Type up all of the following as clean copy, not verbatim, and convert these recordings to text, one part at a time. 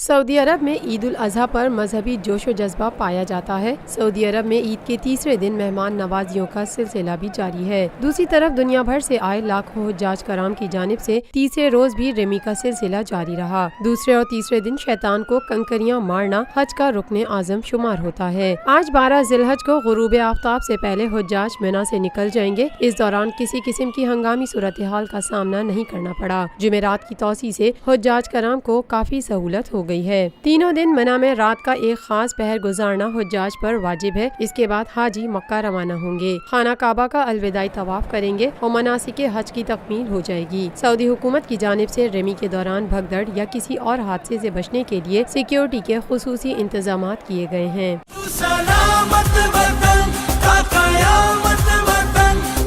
Saudi अरब में ईद उल अजहा पर मजहबी जोश व जज्बा पाया जाता है। सऊदी अरब में ईद के तीसरे दिन मेहमान नवाजियों का सिलसिला भी जारी है। दूसरी तरफ दुनिया भर से आए लाखों हुज्जाज कराम की जानिब से तीसरे रोज भी रेमी का सिलसिला जारी रहा। दूसरे और तीसरे दिन शैतान को कंकरियां मारना हज का रुकने आजम शुमार होता है। आज 12 जिलहज को गुरूब आफ्ताब से पहले हुज्जाज मिना से निकल जाएंगे। इस दौरान किसी किस्म की हंगामी सूरत हाल का सामना नहीं करना पड़ा। जुमेरात की तौसी से हुज्जाज कराम को काफी सहूलत हो गई है। तीनों दिन मिना में रात का एक खास पहर गुजारना हुज्जाज पर वाजिब है। इसके बाद हाजी मक्का रवाना होंगे, खाना काबा का अलविदाई तवाफ करेंगे और मनासिक हज की तकमील हो जाएगी। सऊदी हुकूमत की जानिब से रेमी के दौरान भगदड़ या किसी और हादसे से बचने के लिए सिक्योरिटी के खुसूसी इंतजाम किए गए हैं।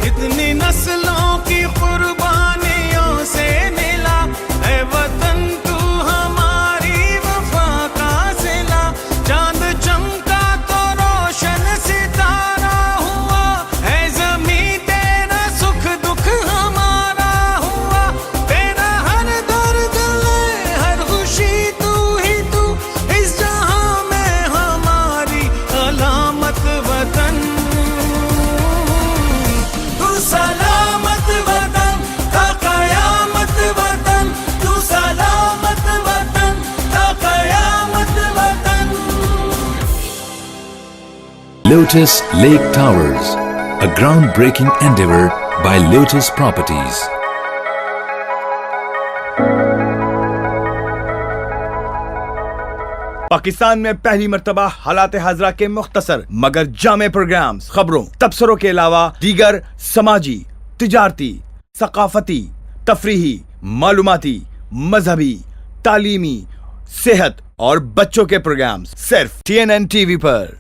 इतनी नस्लों की कुर्बानियों से मिला है वतन, तू हमारी वफा का सिला। चांद चमका तो रोशन सितारा हुआ है, ज़मीं तेरा सुख दुख हमारा हुआ। तेरा हर दर्द ले हर खुशी तू ही तू, इस जहां में हमारी अलामत वतन। सलामत वतन का कयामत वतन, तू सलामत वतन का कयामत वतन। Lotus Lake Towers, a groundbreaking endeavor by Lotus Properties. Pakistan में पहली मर्तबा हालात हाजरा के मुख्तसर मगर जामे प्रोग्राम्स, खबरों, तबसरों के अलावा दीगर समाजी, तिजारती, सकाफती, तफरीही, मालूमाती, मजहबी, तालीमी, सेहत और बच्चों के प्रोग्राम्स सिर्फ TNN TV पर।